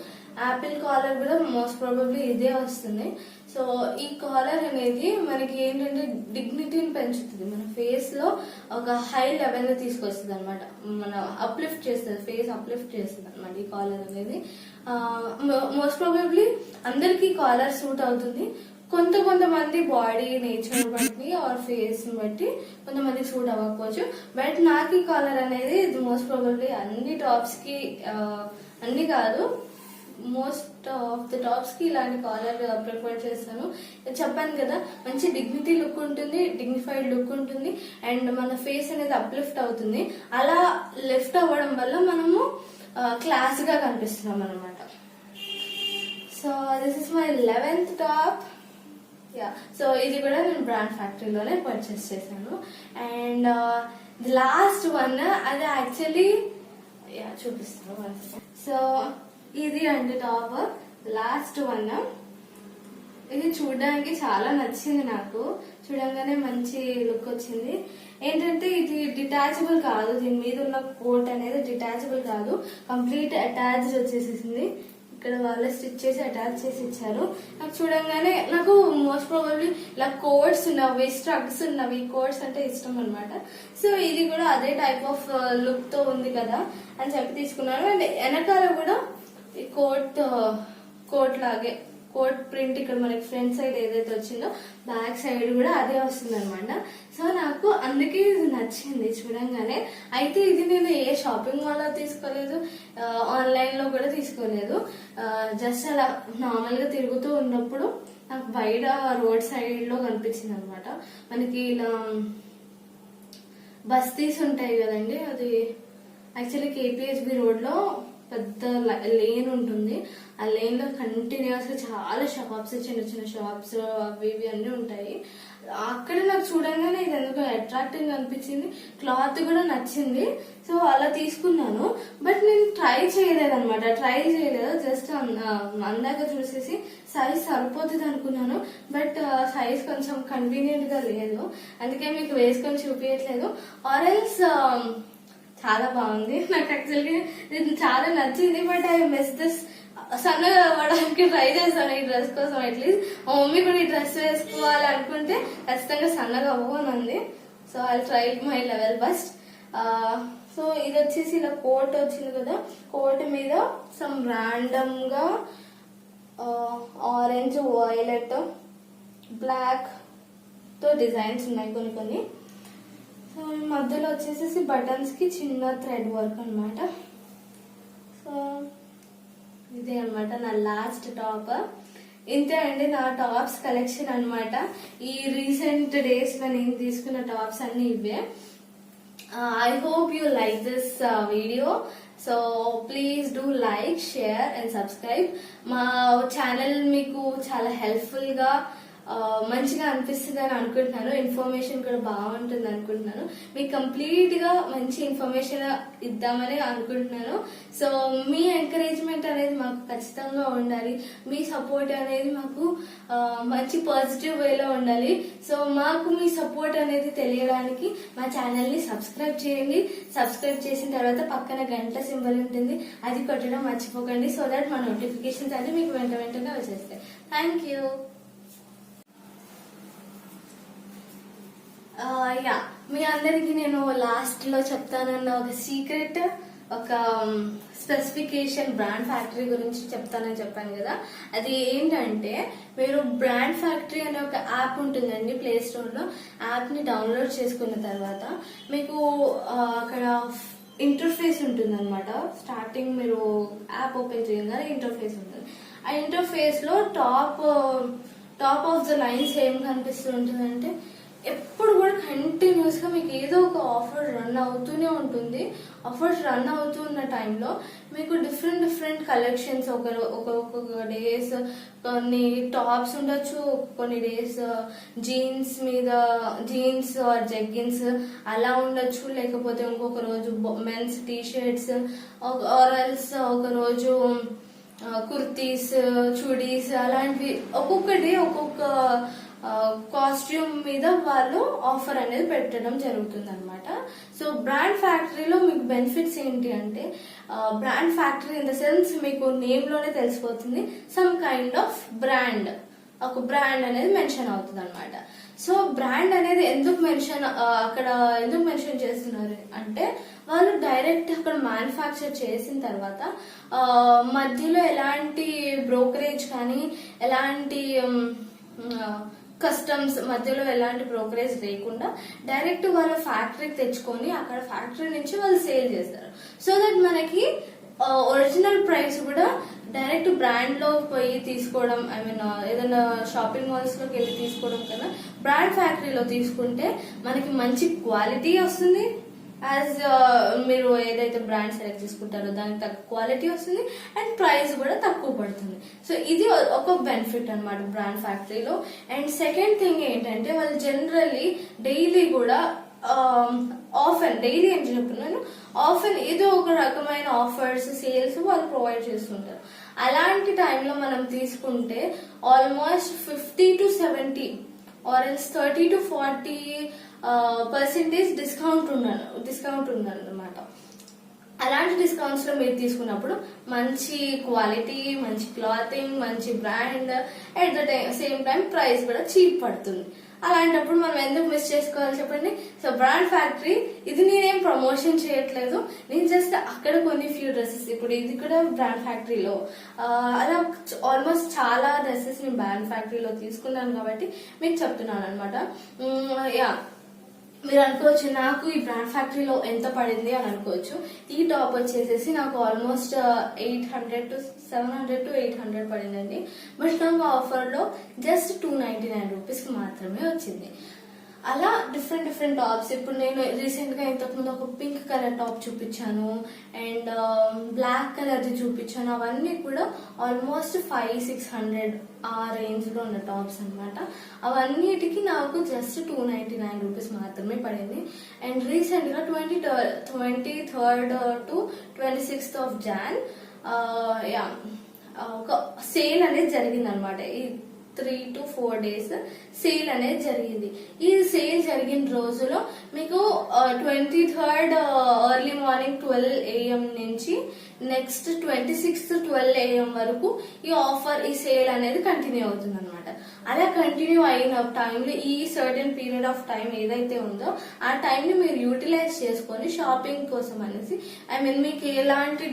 యాపిల్ కాలర్ కూడా మోస్ట్ ప్రాబబ్లీ ఇదే వస్తుంది. సో ఈ కాలర్ అనేది మనకి ఏంటంటే డిగ్నిటీని పెంచుతుంది, మన ఫేస్ లో ఒక హై లెవెల్ ని తీసుకొస్తుంది అనమాట, మన అప్లిఫ్ట్ చేస్తుంది, ఫేస్ అప్లిఫ్ట్ చేస్తుంది అనమాట ఈ కాలర్ అనేది. మోస్ట్ ప్రాబబ్లీ అందరికి కాలర్ సూట్ అవుతుంది. కొంతమంది బాడీ నేచర్ బట్టి ఆర్ ఫేస్ బట్టి కొంతమంది సూట్ అవ్వకపోవచ్చు. బట్ నాకు ఈ కాలర్ అనేది మోస్ట్ ప్రాబబ్లీ అన్ని టాప్స్ కి, అన్ని కాదు, మోస్ట్ ఆఫ్ ద టాప్స్ కి ఇలాంటి కాలర్ ప్రిఫర్ చేస్తాను. చెప్పాను కదా, మంచి డిగ్నిటీ లుక్ ఉంటుంది, డిగ్నిఫైడ్ లుక్ ఉంటుంది, అండ్ మన ఫేస్ అనేది అప్లిఫ్ట్ అవుతుంది. అలా లిఫ్ట్ అవ్వడం వల్ల మనము క్లాస్ గా కనిపిస్తున్నాం అనమాట. So this is my 11th top. Yeah, so ఇది కూడా నేను బ్రాండ్ ఫ్యాక్టరీలోనే పర్చేస్ చేశాను. అండ్ ది లాస్ట్ వన్, అది యాక్చువల్లీ చూపిస్తాను. సో ఇది అండి టాప్, లాస్ట్ వన్. ఇది చూడడానికి చాలా నచ్చింది నాకు, చూడంగానే మంచి లుక్ వచ్చింది. ఏంటంటే ఇది డిటాచబుల్ కాదు, దీని మీద ఉన్న కోట్ అనేది డిటాచబుల్ కాదు, కంప్లీట్ అటాచ్డ్ వచ్చేసింది. ఇక్కడ వాళ్ళే స్టిచ్ చేసి అటాచ్ చేసి ఇచ్చారు. నాకు చూడంగానే నాకు మోస్ట్ ప్రాబబ్లీ ఇలా కోట్స్ ఉన్నవి, స్ట్రగ్స్ ఉన్నవి, కోట్స్ అంటే ఇష్టం అనమాట. సో ఇది కూడా అదే టైప్ ఆఫ్ లుక్ తో ఉంది కదా అని చెప్పి తీసుకున్నాను. అండ్ వెనకాల కూడా ఈ కోట్ లాగే కోట్ ప్రింట్ ఇక్కడ మనకి ఫ్రంట్ సైడ్ ఏదైతే వచ్చిందో బ్యాక్ సైడ్ కూడా అదే వస్తుంది అనమాట. సో నాకు అందుకే ఇది నచ్చింది చూడంగానే. అయితే ఇది నేను ఏ షాపింగ్ మాల్ లో తీసుకోలేదు, ఆన్లైన్ లో కూడా తీసుకోలేదు. జస్ట్ అలా నార్మల్ గా తిరుగుతూ ఉన్నప్పుడు నాకు బయట రోడ్ సైడ్ లో కనిపించింది అనమాట. మనకి ఇలా బస్తీస్ ఉంటాయి కదండి, అది యాక్చువల్లీ కేపీహెచ్బి రోడ్ లో పెద్ద లేన్ ఉంటుంది. ఆ లేన్ లో కంటిన్యూస్ గా చాలా షాప్స్, చిన్న చిన్న షాప్స్ అవి ఇవి అన్ని ఉంటాయి. అక్కడ నాకు చూడంగానే ఇది ఎందుకు అట్రాక్టింగ్ అనిపించింది, క్లాత్ కూడా నచ్చింది. సో అలా తీసుకున్నాను. బట్ నేను ట్రై చేయలేదు అనమాట, జస్ట్ అందాక చూసేసి సైజ్ సరిపోతుంది అనుకున్నాను. బట్ సైజ్ కొంచెం కన్వీనియంట్ గా లేదు, అందుకే మీకు వేసుకొని చూపించట్లేదు. ఆరెల్స్ చాలా బాగుంది, నాకు యాక్చువల్గా ఇది చాలా నచ్చింది. But I miss this. సన్నగా అవ్వడానికి ట్రై చేస్తాను ఈ డ్రెస్ కోసం. అట్లీస్ట్ మా మమ్మీ కూడా ఈ డ్రెస్ వేసుకోవాలి అనుకుంటే ఖచ్చితంగా సన్నగా అవ్వనుంది. So I try my level best. So ఇది వచ్చేసి ఇలా కోట్ వచ్చింది కదా, కోట్ మీద సమ్ ర్యాండమ్ గా ఆరెంజ్, వైలెట్, బ్లాక్ తో డిజైన్స్ ఉన్నాయి కొన్ని కొన్ని. సో ఈ మధ్యలో వచ్చేసేసి బటన్స్ కి చిన్న థ్రెడ్ వర్క్ అనమాట. సో ఇదే అనమాట నా లాస్ట్ టాప్. ఇంతే అండి నా టాప్స్ కలెక్షన్ అనమాట. ఈ రీసెంట్ డేస్ లో నేను తీసుకున్న టాప్స్ అన్ని ఇవే. I hope you like this video. So please do like, share and subscribe. మా ఛానల్ మీకు చాలా హెల్ప్ఫుల్ గా మంచిగా అనిపిస్తుంది అని అనుకుంటున్నాను. ఇన్ఫర్మేషన్ కూడా బాగుంటుంది అనుకుంటున్నాను. మీకు కంప్లీట్ గా మంచి ఇన్ఫర్మేషన్ ఇద్దామని అనుకుంటున్నాను. సో మీ ఎంకరేజ్మెంట్ అనేది మాకు ఖచ్చితంగా ఉండాలి. మీ సపోర్ట్ అనేది మాకు మంచి పాజిటివ్ వేలో ఉండాలి. సో మాకు మీ సపోర్ట్ అనేది తెలియడానికి మా ఛానల్ ని సబ్స్క్రైబ్ చేయండి. సబ్స్క్రైబ్ చేసిన తర్వాత పక్కన గంట సింబల్ ఉంటుంది, అది కొట్టడం మర్చిపోకండి. సో దట్ మా నోటిఫికేషన్స్ అన్ని మీకు వెంటనే వచ్చేస్తాయి. Thank you. యా, మీ అందరికి నేను లాస్ట్ లో చెప్తానన్న ఒక సీక్రెట్, ఒక స్పెసిఫికేషన్ బ్రాండ్ ఫ్యాక్టరీ గురించి చెప్తానని చెప్పాను కదా. అది ఏంటంటే, మీరు బ్రాండ్ ఫ్యాక్టరీ అనే ఒక యాప్ ఉంటుందండి ప్లే స్టోర్ లో. యాప్ ని డౌన్లోడ్ చేసుకున్న తర్వాత మీకు అక్కడ ఇంటర్ఫేస్ ఉంటుంది అనమాట. స్టార్టింగ్ మీరు యాప్ ఓపెన్ చేయగానే ఇంటర్ఫేస్ ఉంటుంది. ఆ ఇంటర్ఫేస్ లో టాప్ ఆఫ్ ద లైన్స్ ఏం కనిపిస్తూ ఉంటుందంటే, ఎప్పుడు కూడా కంటిన్యూస్ గా మీకు ఏదో ఒక ఆఫర్ రన్ అవుతూనే ఉంటుంది. ఆఫర్స్ రన్ అవుతున్న టైంలో మీకు డిఫరెంట్ కలెక్షన్స్, ఒక్కొక్క డేస్ కొన్ని టాప్స్ ఉండొచ్చు, కొన్ని డేస్ జీన్స్ మీద జీన్స్ ఆర్ జెగ్గిన్స్ అలా ఉండొచ్చు. లేకపోతే ఇంకొక రోజు men's T shirts, or else ఒక రోజు కుర్తీస్, చుడీస్, అలాంటివి ఒక్కొక్క డే ఒక్కొక్క కాస్ట్యూమ్ మీద వాళ్ళు ఆఫర్ అనేది పెట్టడం జరుగుతుంది అనమాట. సో బ్రాండ్ ఫ్యాక్టరీలో మీకు బెనిఫిట్స్ ఏంటి అంటే, brand factory in the sense మీకు నేమ్ లోనే తెలిసిపోతుంది. సమ్ కైండ్ ఆఫ్ బ్రాండ్, ఒక బ్రాండ్ అనేది మెన్షన్ అవుతుంది అనమాట. సో బ్రాండ్ అనేది ఎందుకు మెన్షన్ చేస్తున్నారు అంటే, వాళ్ళు డైరెక్ట్ అక్కడ మ్యానుఫ్యాక్చర్ చేసిన తర్వాత మధ్యలో ఎలాంటి బ్రోకరేజ్ కానీ, ఎలాంటి కస్టమ్స్ మధ్యలో ఎలాంటి బ్రోకరేజ్ లేకుండా డైరెక్ట్ వాళ్ళ ఫ్యాక్టరీకి తెచ్చుకొని అక్కడ ఫ్యాక్టరీ నుంచి వాళ్ళు సేల్ చేస్తారు. సో దట్ మనకి ఒరిజినల్ ప్రైస్ కూడా డైరెక్ట్ బ్రాండ్ లో పోయి తీసుకోవడం, ఐ మీన్ ఏదైనా షాపింగ్ మాల్స్ లోకి వెళ్ళి తీసుకోవడం కన్నా బ్రాండ్ ఫ్యాక్టరీలో తీసుకుంటే మనకి మంచి క్వాలిటీ వస్తుంది. యాజ్ మీరు ఏదైతే బ్రాండ్ సెలెక్ట్ చేసుకుంటారో దానికి తక్కువ క్వాలిటీ వస్తుంది అండ్ ప్రైస్ కూడా తక్కువ పడుతుంది. సో ఇది ఒక బెనిఫిట్ అనమాట బ్రాండ్ ఫ్యాక్టరీలో. అండ్ సెకండ్ థింగ్ ఏంటంటే, వాళ్ళు జనరల్లీ డైలీ కూడా డైలీ అని చెప్తున్నాను, ఆఫెన్ ఏదో ఒక రకమైన ఆఫర్స్, సేల్స్ వాళ్ళు ప్రొవైడ్ చేస్తుంటారు. అలాంటి టైంలో మనం తీసుకుంటే almost 50 to 70 or else 30 to 40% discount ఉందన్నమాట. అలాంటి డిస్కౌంట్స్ లో మీరు తీసుకున్నప్పుడు మంచి క్వాలిటీ, మంచి క్లాతింగ్, మంచి brand, at the same time price కూడా చీప్ పడుతుంది. అలాంటప్పుడు మనం ఎందుకు మిస్ చేసుకోవాలి చెప్పండి. సో బ్రాండ్ ఫ్యాక్టరీ ఇది నేనేం ప్రమోషన్ చేయట్లేదు, నేను జస్ట్ అక్కడ కొన్ని ఫ్యూ డ్రెస్సెస్, ఇప్పుడు ఇది కూడా బ్రాండ్ ఫ్యాక్టరీలో అలా ఆల్మోస్ట్ చాలా డ్రెస్సెస్ నేను బ్రాండ్ ఫ్యాక్టరీలో తీసుకున్నాను కాబట్టి మీకు చెప్తున్నాను అనమాట. యా, మీరు అనుకోవచ్చు నాకు ఈ బ్రాండ్ ఫ్యాక్టరీలో ఎంత పడింది అని అనుకోవచ్చు. ఈ టాప్ వచ్చేసేసి నాకు ఆల్మోస్ట్ 800 to 700 to 800 పడిందండి. బట్ నాకు ఆఫర్ లో జస్ట్ 299 రూపీస్ మాత్రమే వచ్చింది. అలా డిఫరెంట్ టాప్స్, ఇప్పుడు నేను రీసెంట్ గా ఇంతకుముందు ఒక పింక్ కలర్ టాప్ చూపించాను అండ్ బ్లాక్ కలర్ ది చూపించాను. అవన్నీ కూడా ఆల్మోస్ట్ 500-600 ఆ రేంజ్ లో ఉన్న టాప్స్ అనమాట. అవన్నిటికి నాకు జస్ట్ 299 రూపీస్ మాత్రమే పడింది. అండ్ రీసెంట్ గా 23rd to 26th of Jan ఒక సేల్ అనేది జరిగింది అనమాట. ఈ 3 to 4 days సేల్ అనేది జరిగింది. ఈ సేల్ జరిగిన రోజులో మీకు 23rd ఎర్లీ మార్నింగ్ 12 AM నుంచి నెక్స్ట్ 26th 12 AM వరకు ఈ ఆఫర్, ఈ సేల్ అనేది కంటిన్యూ అవుతుంది అనమాట. అలా కంటిన్యూ అయిన టైంలో ఈ సర్టెన్ పీరియడ్ ఆఫ్ టైం ఏదైతే ఉందో ఆ టైం ని మీరు యూటిలైజ్ చేసుకొని షాపింగ్ కోసం అనేసి, ఐ మీన్ మీకు ఎలాంటి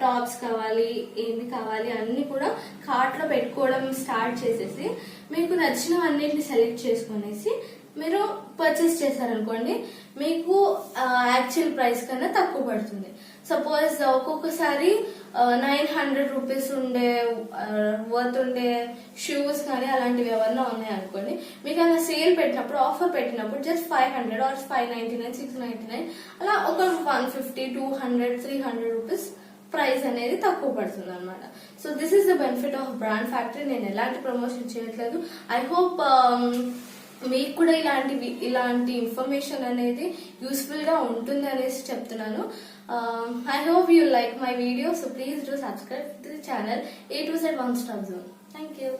టాప్స్ కావాలి, ఏమి కావాలి అన్ని కూడా కార్ట్ లో పెట్టుకోవడం స్టార్ట్ చేసేసి మీకు నచ్చినవన్నిటిని సెలెక్ట్ చేసుకునేసి మీరు పర్చేస్ చేశారనుకోండి, మీకు యాక్చువల్ ప్రైస్ కన్నా తక్కువ పడుతుంది. సపోజ్ ఒక్కొక్కసారి 900 రూపీస్ ఉండే వర్త్ ఉండే షూస్ కానీ అలాంటివి ఏమన్నా ఉన్నాయనుకోండి, మీకు అలా సేల్ పెట్టినప్పుడు, ఆఫర్ పెట్టినప్పుడు జస్ట్ 500 or 599, 699 అలా ఒక 150, 200, 300 రూపీస్ ప్రైస్ అనేది తక్కువ పడుతుంది అనమాట. So this is the benefit of brand factory. నేను ఎలాంటి ప్రమోషన్ చేయట్లేదు. ఐ హోప్ మీకు కూడా ఇలాంటి ఇన్ఫర్మేషన్ అనేది యూస్ఫుల్ గా ఉంటుంది అనేసి చెప్తున్నాను. I hope you like my video. So please do subscribe to the channel A to Z One Stop Zone. Thank you.